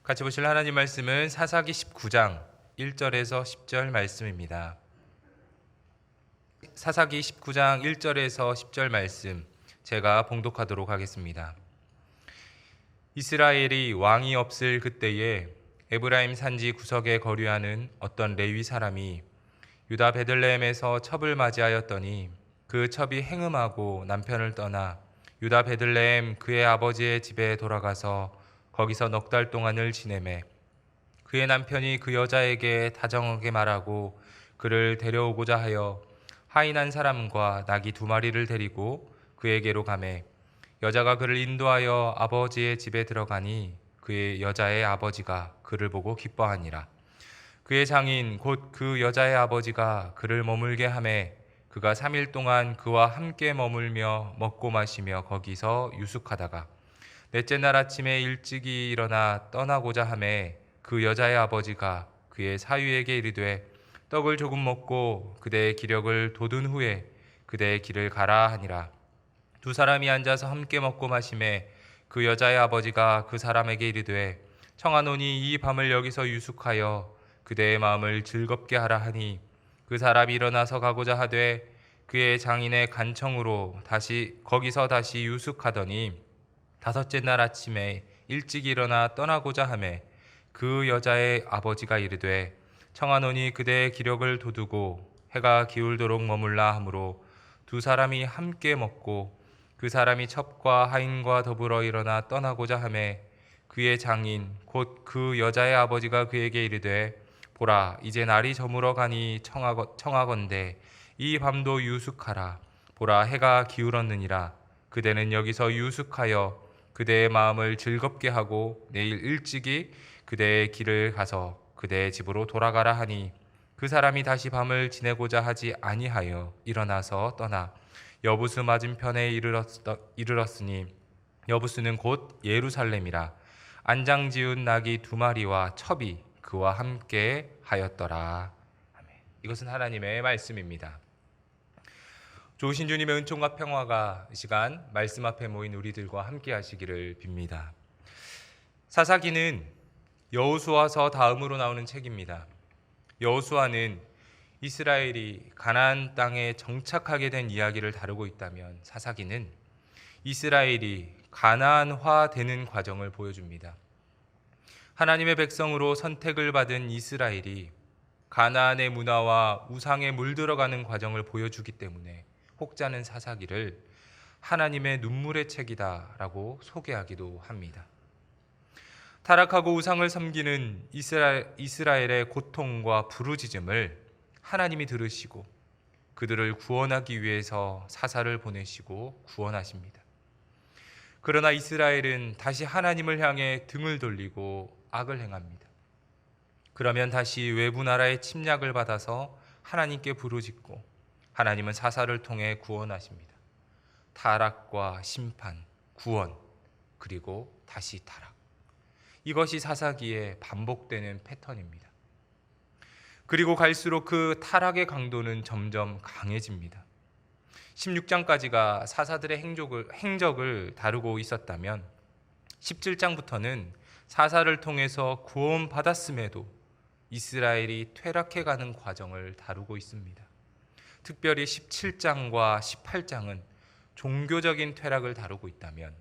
같이 보실 하나님 말씀은 사사기 19장 1절에서 10절 말씀입니다. 사사기 19장 1절에서 10절 말씀 제가 봉독하도록 하겠습니다. 이스라엘이 왕이 없을 그때에 에브라임 산지 구석에 거류하는 어떤 레위 사람이 유다 베들레헴에서 첩을 맞이하였더니 그 첩이 행음하고 남편을 떠나 유다 베들레헴 그의 아버지의 집에 돌아가서 거기서 넉 달 동안을 지내매 그의 남편이 그 여자에게 다정하게 말하고 그를 데려오고자 하여 하인한 사람과 나귀 2마리를 데리고 그에게로 가매 여자가 그를 인도하여 아버지의 집에 들어가니 그의 여자의 아버지가 그를 보고 기뻐하니라. 그의 장인 곧 그 여자의 아버지가 그를 머물게 하매 그가 3일 동안 그와 함께 머물며 먹고 마시며 거기서 유숙하다가 넷째 날 아침에 일찍이 일어나 떠나고자 하매 그 여자의 아버지가 그의 사위에게 이르되 떡을 조금 먹고 그대의 기력을 돋운 후에 그대의 길을 가라 하니라. 두 사람이 앉아서 함께 먹고 마시매 그 여자의 아버지가 그 사람에게 이르되 청하노니 이 밤을 여기서 유숙하여 그대의 마음을 즐겁게 하라 하니 그 사람이 일어나서 가고자 하되 그의 장인의 간청으로 거기서 다시 유숙하더니 5째 날 아침에 일찍 일어나 떠나고자 하매 그 여자의 아버지가 이르되 청하노니 그대의 기력을 돋우고 해가 기울도록 머물라 하므로 두 사람이 함께 먹고 그 사람이 첩과 하인과 더불어 일어나 떠나고자 하매 그의 장인 곧 그 여자의 아버지가 그에게 이르되 보라 이제 날이 저물어 가니 청하건대 이 밤도 유숙하라. 보라 해가 기울었느니라. 그대는 여기서 유숙하여 그대의 마음을 즐겁게 하고 내일 일찍이 그대의 길을 가서 그대의 집으로 돌아가라 하니 그 사람이 다시 밤을 지내고자 하지 아니하여 일어나서 떠나 여부스 맞은편에 이르렀으니 여부스는 곧 예루살렘이라. 안장 지은 나귀 2마리와 첩이 그와 함께 하였더라. 아멘. 이것은 하나님의 말씀입니다. 좋으신 주님의 은총과 평화가 이 시간 말씀 앞에 모인 우리들과 함께 하시기를 빕니다. 사사기는 여호수아서 다음으로 나오는 책입니다. 여호수아는 이스라엘이 가나안 땅에 정착하게 된 이야기를 다루고 있다면 사사기는 이스라엘이 가나안화되는 과정을 보여줍니다. 하나님의 백성으로 선택을 받은 이스라엘이 가나안의 문화와 우상에 물들어가는 과정을 보여주기 때문에 혹자는 사사기를 하나님의 눈물의 책이다라고 소개하기도 합니다. 타락하고 우상을 섬기는 이스라엘의 고통과 부르짖음을 하나님이 들으시고 그들을 구원하기 위해서 사사를 보내시고 구원하십니다. 그러나 이스라엘은 다시 하나님을 향해 등을 돌리고 악을 행합니다. 그러면 다시 외부 나라의 침략을 받아서 하나님께 부르짖고 하나님은 사사를 통해 구원하십니다. 타락과 심판, 구원, 그리고 다시 타락. 이것이 사사기에 반복되는 패턴입니다. 그리고 갈수록 그 타락의 강도는 점점 강해집니다. 16장까지가 사사들의 행적을 다루고 있었다면 17장부터는 사사를 통해서 구원받았음에도 이스라엘이 퇴락해가는 과정을 다루고 있습니다. 특별히 17장과 18장은 종교적인 퇴락을 다루고 있다면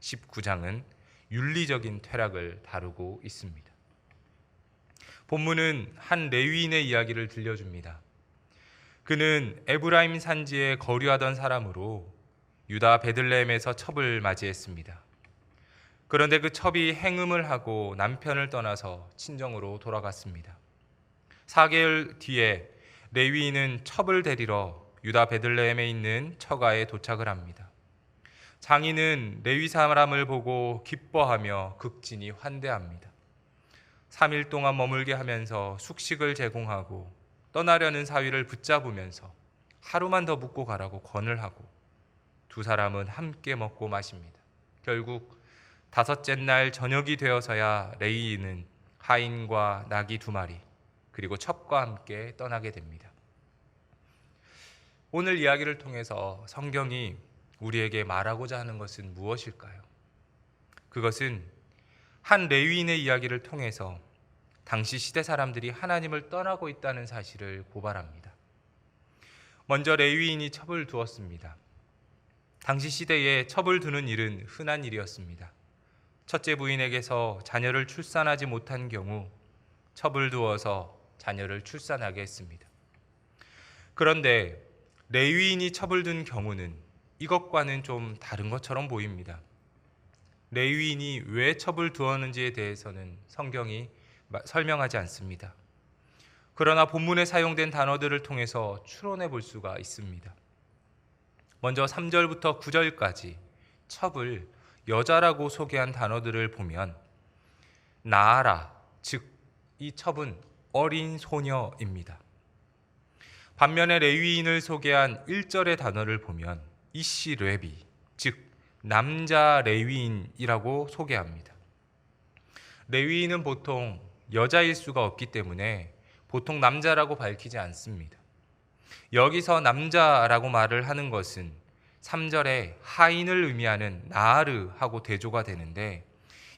19장은 윤리적인 퇴락을 다루고 있습니다. 본문은 한 레위인의 이야기를 들려줍니다. 그는 에브라임 산지에 거류하던 사람으로 유다 베들레헴에서 첩을 맞이했습니다. 그런데 그 첩이 행음을 하고 남편을 떠나서 친정으로 돌아갔습니다. 4개월 뒤에 레위인은 첩을 데리러 유다 베들레헴에 있는 처가에 도착을 합니다. 장인은 레위 사람을 보고 기뻐하며 극진히 환대합니다. 3일 동안 머물게 하면서 숙식을 제공하고 떠나려는 사위를 붙잡으면서 하루만 더 묵고 가라고 권을 하고 두 사람은 함께 먹고 마십니다. 결국 5째 날 저녁이 되어서야 레위인은 하인과 나귀 2마리 그리고 첩과 함께 떠나게 됩니다. 오늘 이야기를 통해서 성경이 우리에게 말하고자 하는 것은 무엇일까요? 그것은 한 레위인의 이야기를 통해서 당시 시대 사람들이 하나님을 떠나고 있다는 사실을 고발합니다. 먼저 레위인이 첩을 두었습니다. 당시 시대에 첩을 두는 일은 흔한 일이었습니다. 첫째 부인에게서 자녀를 출산하지 못한 경우 첩을 두어서 자녀를 출산하게 했습니다. 그런데 레위인이 첩을 둔 경우는 이것과는 좀 다른 것처럼 보입니다. 레위인이 왜 첩을 두었는지에 대해서는 성경이 설명하지 않습니다. 그러나 본문에 사용된 단어들을 통해서 추론해 볼 수가 있습니다. 먼저 3절부터 9절까지 첩을 여자라고 소개한 단어들을 보면 나아라, 즉 이 첩은 어린 소녀입니다. 반면에 레위인을 소개한 1절의 단어를 보면 이시 레비, 즉 남자 레위인이라고 소개합니다. 레위인은 보통 여자일 수가 없기 때문에 보통 남자라고 밝히지 않습니다. 여기서 남자라고 말을 하는 것은 3절에 하인을 의미하는 나아르하고 대조가 되는데,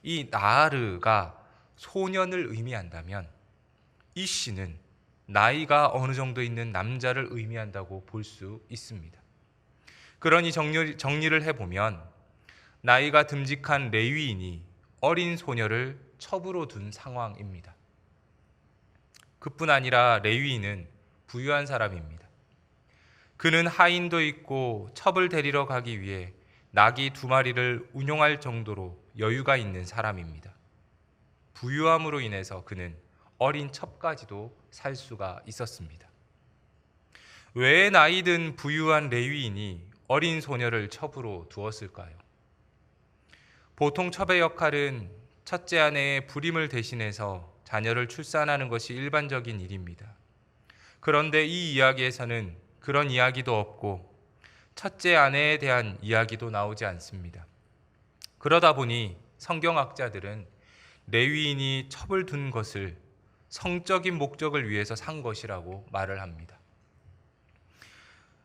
이 나아르가 소년을 의미한다면 이 씨는 나이가 어느 정도 있는 남자를 의미한다고 볼 수 있습니다. 그러니 정리를 해보면 나이가 듬직한 레위인이 어린 소녀를 첩으로 둔 상황입니다. 그뿐 아니라 레위인은 부유한 사람입니다. 그는 하인도 있고 첩을 데리러 가기 위해 나귀 2마리를 운용할 정도로 여유가 있는 사람입니다. 부유함으로 인해서 그는 어린 첩까지도 살 수가 있었습니다. 왜 나이든 부유한 레위인이 어린 소녀를 첩으로 두었을까요? 보통 첩의 역할은 첫째 아내의 불임을 대신해서 자녀를 출산하는 것이 일반적인 일입니다. 그런데 이 이야기에서는 그런 이야기도 없고 첫째 아내에 대한 이야기도 나오지 않습니다. 그러다 보니 성경학자들은 레위인이 첩을 둔 것을 성적인 목적을 위해서 산 것이라고 말을 합니다.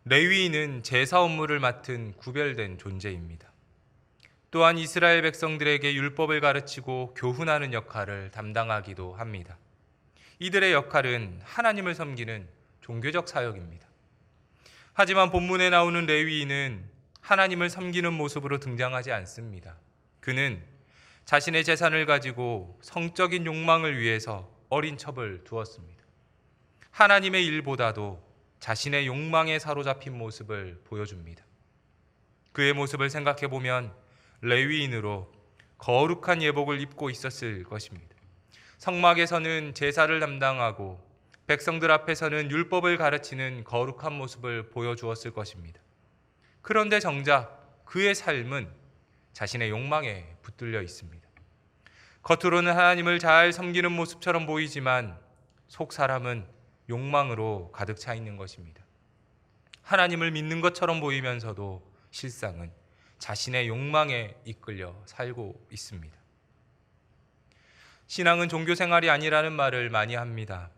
레위인은 제사 업무를 맡은 구별된 존재입니다. 또한 이스라엘 백성들에게 율법을 가르치고 교훈하는 역할을 담당하기도 합니다. 이들의 역할은 하나님을 섬기는 종교적 사역입니다. 하지만 본문에 나오는 레위인은 하나님을 섬기는 모습으로 등장하지 않습니다. 그는 자신의 재산을 가지고 성적인 욕망을 위해서 어린 첩을 두었습니다. 하나님의 일보다도 자신의 욕망에 사로잡힌 모습을 보여줍니다. 그의 모습을 생각해 보면 레위인으로 거룩한 예복을 입고 있었을 것입니다. 성막에서는 제사를 담당하고 백성들 앞에서는 율법을 가르치는 거룩한 모습을 보여주었을 것입니다. 그런데 정작 그의 삶은 자신의 욕망에 붙들려 있습니다. 겉으로는 하나님을 잘 섬기는 모습처럼 보이지만 속 사람은 욕망으로 가득 차 있는 것입니다. 하나님을 믿는 것처럼 보이면서도 실상은 자신의 욕망에 이끌려 살고 있습니다. 신앙은 종교 생활이 아니라는 말을 많이 합니다.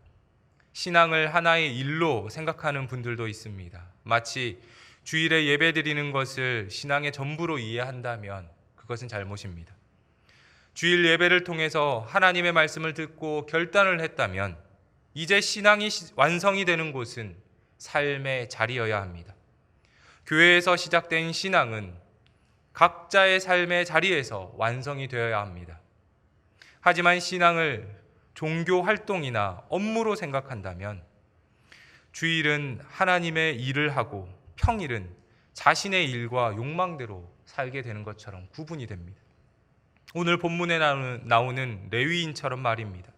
신앙을 하나의 일로 생각하는 분들도 있습니다. 마치 주일에 예배드리는 것을 신앙의 전부로 이해한다면 그것은 잘못입니다. 주일 예배를 통해서 하나님의 말씀을 듣고 결단을 했다면 이제 신앙이 완성이 되는 곳은 삶의 자리여야 합니다. 교회에서 시작된 신앙은 각자의 삶의 자리에서 완성이 되어야 합니다. 하지만 신앙을 종교 활동이나 업무로 생각한다면 주일은 하나님의 일을 하고 평일은 자신의 일과 욕망대로 살게 되는 것처럼 구분이 됩니다. 오늘 본문에 나오는 레위인처럼 말입니다.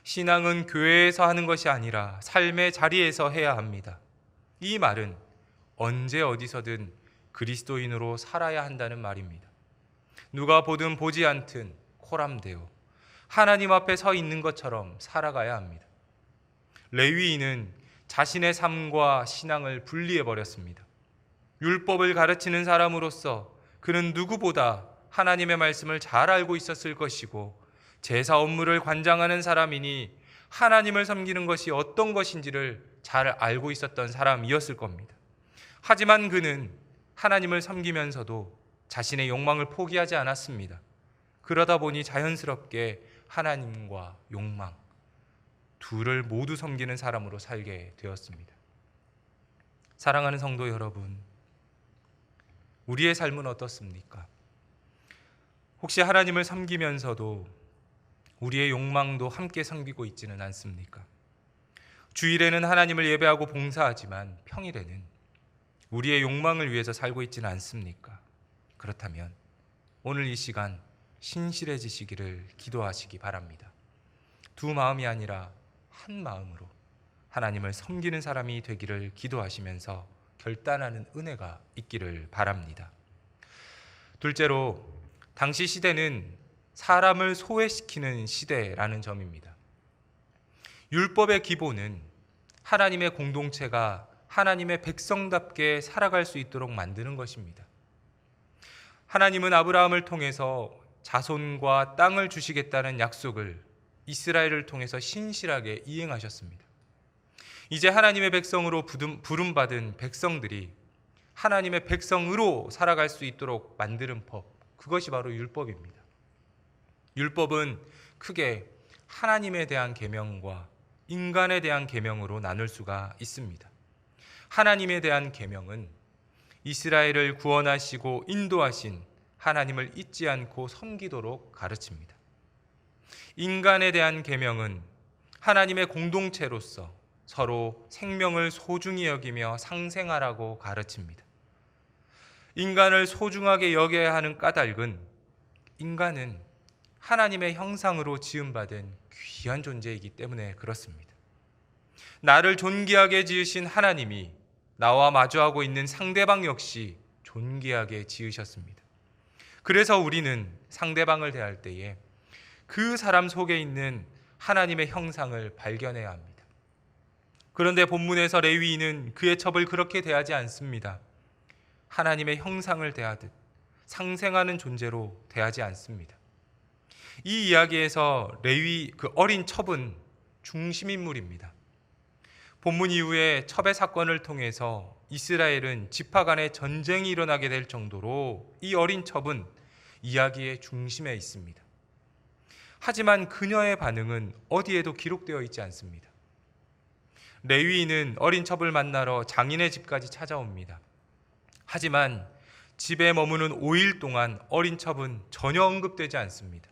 신앙은 교회에서 하는 것이 아니라 삶의 자리에서 해야 합니다. 이 말은 언제 어디서든 그리스도인으로 살아야 한다는 말입니다. 누가 보든 보지 않든 코람되어 하나님 앞에 서 있는 것처럼 살아가야 합니다. 레위인은 자신의 삶과 신앙을 분리해버렸습니다. 율법을 가르치는 사람으로서 그는 누구보다 하나님의 말씀을 잘 알고 있었을 것이고 제사 업무를 관장하는 사람이니 하나님을 섬기는 것이 어떤 것인지를 잘 알고 있었던 사람이었을 겁니다. 하지만 그는 하나님을 섬기면서도 자신의 욕망을 포기하지 않았습니다. 그러다 보니 자연스럽게 하나님과 욕망 둘을 모두 섬기는 사람으로 살게 되었습니다. 사랑하는 성도 여러분, 우리의 삶은 어떻습니까? 혹시 하나님을 섬기면서도 우리의 욕망도 함께 섬기고 있지는 않습니까? 주일에는 하나님을 예배하고 봉사하지만 평일에는 우리의 욕망을 위해서 살고 있지는 않습니까? 그렇다면 오늘 이 시간 신실해지시기를 기도하시기 바랍니다. 두 마음이 아니라 한 마음으로 하나님을 섬기는 사람이 되기를 기도하시면서 결단하는 은혜가 있기를 바랍니다. 둘째로, 당시 시대는 사람을 소외시키는 시대라는 점입니다. 율법의 기본은 하나님의 공동체가 하나님의 백성답게 살아갈 수 있도록 만드는 것입니다. 하나님은 아브라함을 통해서 자손과 땅을 주시겠다는 약속을 이스라엘을 통해서 신실하게 이행하셨습니다. 이제 하나님의 백성으로 부름받은 백성들이 하나님의 백성으로 살아갈 수 있도록 만드는 법, 그것이 바로 율법입니다. 율법은 크게 하나님에 대한 계명과 인간에 대한 계명으로 나눌 수가 있습니다. 하나님에 대한 계명은 이스라엘을 구원하시고 인도하신 하나님을 잊지 않고 섬기도록 가르칩니다. 인간에 대한 계명은 하나님의 공동체로서 서로 생명을 소중히 여기며 상생하라고 가르칩니다. 인간을 소중하게 여겨야 하는 까닭은 인간은 하나님의 형상으로 지음받은 귀한 존재이기 때문에 그렇습니다. 나를 존귀하게 지으신 하나님이 나와 마주하고 있는 상대방 역시 존귀하게 지으셨습니다. 그래서 우리는 상대방을 대할 때에 그 사람 속에 있는 하나님의 형상을 발견해야 합니다. 그런데 본문에서 레위인은 그의 첩을 그렇게 대하지 않습니다. 하나님의 형상을 대하듯 상생하는 존재로 대하지 않습니다. 이 이야기에서 레위 그 어린 첩은 중심인물입니다. 본문 이후에 첩의 사건을 통해서 이스라엘은 지파 간의 전쟁이 일어나게 될 정도로 이 어린 첩은 이야기의 중심에 있습니다. 하지만 그녀의 반응은 어디에도 기록되어 있지 않습니다. 레위인은 어린 첩을 만나러 장인의 집까지 찾아옵니다. 하지만 집에 머무는 5일 동안 어린 첩은 전혀 언급되지 않습니다.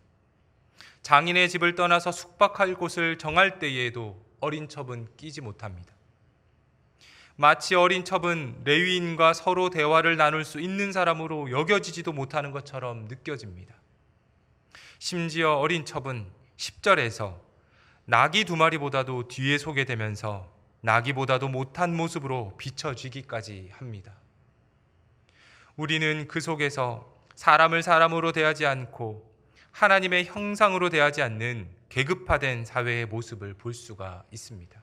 장인의 집을 떠나서 숙박할 곳을 정할 때에도 어린 첩은 끼지 못합니다. 마치 어린 첩은 레위인과 서로 대화를 나눌 수 있는 사람으로 여겨지지도 못하는 것처럼 느껴집니다. 심지어 어린 첩은 10절에서 나귀 2마리보다도 뒤에 서게 되면서 나귀보다도 못한 모습으로 비춰지기까지 합니다. 우리는 그 속에서 사람을 사람으로 대하지 않고 하나님의 형상으로 대하지 않는 계급화된 사회의 모습을 볼 수가 있습니다.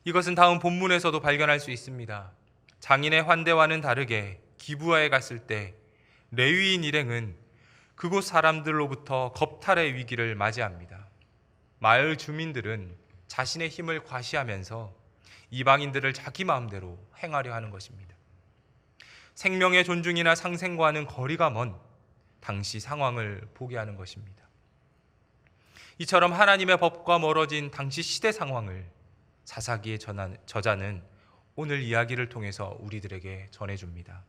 이것은 다음 본문에서도 발견할 수 있습니다. 장인의 환대와는 다르게 기브아에 갔을 때 레위인 일행은 그곳 사람들로부터 겁탈의 위기를 맞이합니다. 마을 주민들은 자신의 힘을 과시하면서 이방인들을 자기 마음대로 행하려 하는 것입니다. 생명의 존중이나 상생과는 거리가 먼 당시 상황을 보게 하는 것입니다. 이처럼 하나님의 법과 멀어진 당시 시대 상황을 사사기의 저자는 오늘 이야기를 통해서 우리들에게 전해줍니다.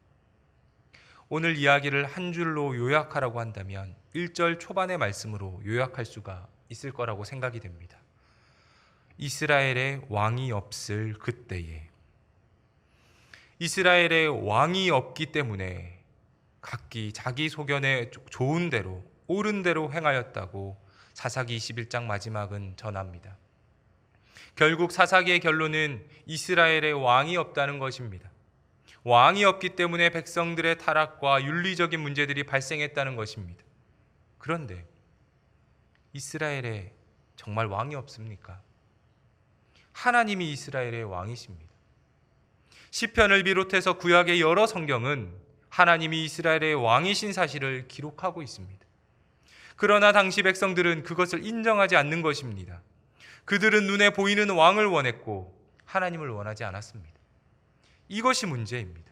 오늘 이야기를 한 줄로 요약하라고 한다면 1절 초반의 말씀으로 요약할 수가 있을 거라고 생각이 됩니다. 이스라엘의 왕이 없을 그때에, 이스라엘의 왕이 없기 때문에 각기 자기 소견에 좋은 대로 옳은 대로 행하였다고 사사기 21장 마지막은 전합니다. 결국 사사기의 결론은 이스라엘의 왕이 없다는 것입니다. 왕이 없기 때문에 백성들의 타락과 윤리적인 문제들이 발생했다는 것입니다. 그런데 이스라엘에 정말 왕이 없습니까? 하나님이 이스라엘의 왕이십니다. 시편을 비롯해서 구약의 여러 성경은 하나님이 이스라엘의 왕이신 사실을 기록하고 있습니다. 그러나 당시 백성들은 그것을 인정하지 않는 것입니다. 그들은 눈에 보이는 왕을 원했고 하나님을 원하지 않았습니다. 이것이 문제입니다.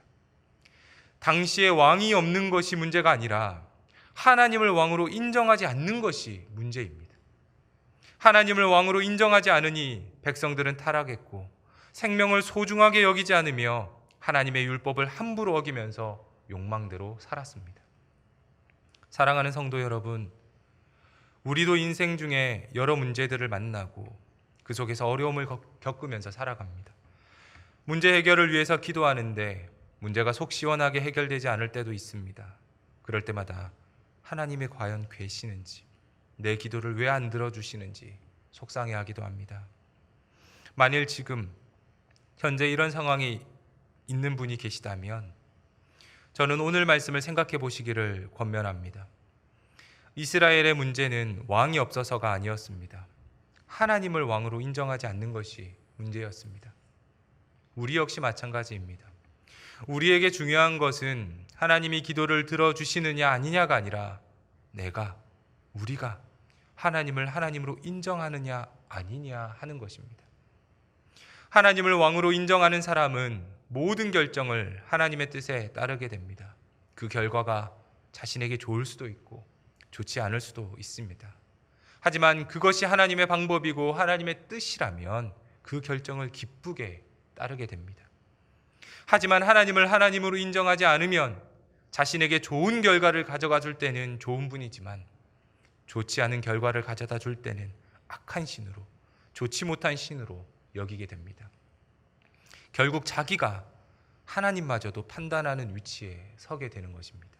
당시에 왕이 없는 것이 문제가 아니라 하나님을 왕으로 인정하지 않는 것이 문제입니다. 하나님을 왕으로 인정하지 않으니 백성들은 타락했고 생명을 소중하게 여기지 않으며 하나님의 율법을 함부로 어기면서 욕망대로 살았습니다. 사랑하는 성도 여러분, 우리도 인생 중에 여러 문제들을 만나고 그 속에서 어려움을 겪으면서 살아갑니다. 문제 해결을 위해서 기도하는데 문제가 속 시원하게 해결되지 않을 때도 있습니다. 그럴 때마다 하나님이 과연 계시는지, 내 기도를 왜 안 들어주시는지 속상해하기도 합니다. 만일 지금 현재 이런 상황이 있는 분이 계시다면 저는 오늘 말씀을 생각해 보시기를 권면합니다. 이스라엘의 문제는 왕이 없어서가 아니었습니다. 하나님을 왕으로 인정하지 않는 것이 문제였습니다. 우리 역시 마찬가지입니다. 우리에게 중요한 것은 하나님이 기도를 들어주시느냐 아니냐가 아니라 우리가 하나님을 하나님으로 인정하느냐 아니냐 하는 것입니다. 하나님을 왕으로 인정하는 사람은 모든 결정을 하나님의 뜻에 따르게 됩니다. 그 결과가 자신에게 좋을 수도 있고 좋지 않을 수도 있습니다. 하지만 그것이 하나님의 방법이고 하나님의 뜻이라면 그 결정을 기쁘게 따르게 됩니다. 하지만 하나님을 하나님으로 인정하지 않으면 자신에게 좋은 결과를 가져가 줄 때는 좋은 분이지만 좋지 않은 결과를 가져다 줄 때는 악한 신으로, 좋지 못한 신으로 여기게 됩니다. 결국 자기가 하나님마저도 판단하는 위치에 서게 되는 것입니다.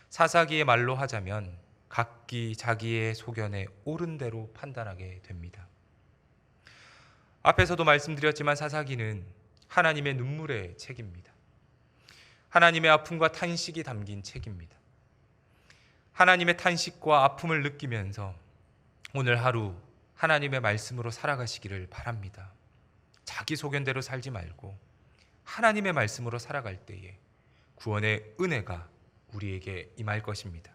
사사기의 말로 하자면 각기 자기의 소견에 옳은 대로 판단하게 됩니다. 앞에서도 말씀드렸지만 사사기는 하나님의 눈물의 책입니다. 하나님의 아픔과 탄식이 담긴 책입니다. 하나님의 탄식과 아픔을 느끼면서 오늘 하루 하나님의 말씀으로 살아가시기를 바랍니다. 자기 소견대로 살지 말고 하나님의 말씀으로 살아갈 때에 구원의 은혜가 우리에게 임할 것입니다.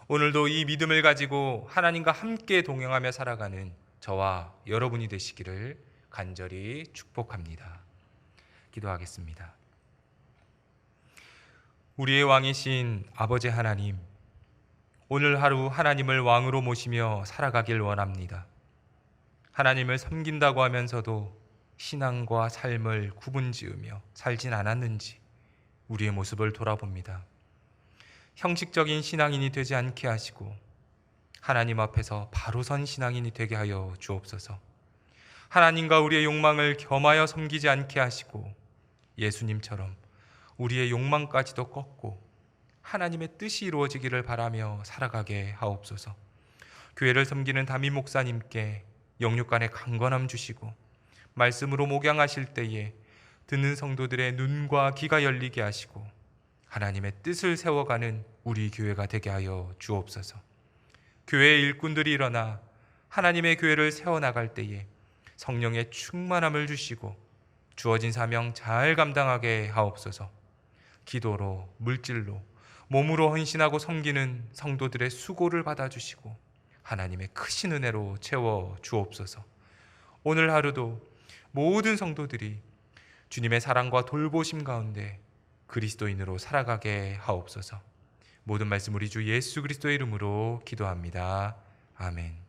오늘도 이 믿음을 가지고 하나님과 함께 동행하며 살아가는 저와 여러분이 되시기를 간절히 축복합니다. 기도하겠습니다. 우리의 왕이신 아버지 하나님, 오늘 하루 하나님을 왕으로 모시며 살아가길 원합니다. 하나님을 섬긴다고 하면서도 신앙과 삶을 구분지으며 살진 않았는지 우리의 모습을 돌아봅니다. 형식적인 신앙인이 되지 않게 하시고 하나님 앞에서 바로 선 신앙인이 되게 하여 주옵소서. 하나님과 우리의 욕망을 겸하여 섬기지 않게 하시고 예수님처럼 우리의 욕망까지도 꺾고 하나님의 뜻이 이루어지기를 바라며 살아가게 하옵소서. 교회를 섬기는 담임 목사님께 영육간의 강건함 주시고 말씀으로 목양하실 때에 듣는 성도들의 눈과 귀가 열리게 하시고 하나님의 뜻을 세워가는 우리 교회가 되게 하여 주옵소서. 교회의 일꾼들이 일어나 하나님의 교회를 세워나갈 때에 성령의 충만함을 주시고 주어진 사명 잘 감당하게 하옵소서. 기도로, 물질로, 몸으로 헌신하고 섬기는 성도들의 수고를 받아주시고 하나님의 크신 은혜로 채워 주옵소서. 오늘 하루도 모든 성도들이 주님의 사랑과 돌보심 가운데 그리스도인으로 살아가게 하옵소서. 모든 말씀 우리 주 예수 그리스도의 이름으로 기도합니다. 아멘.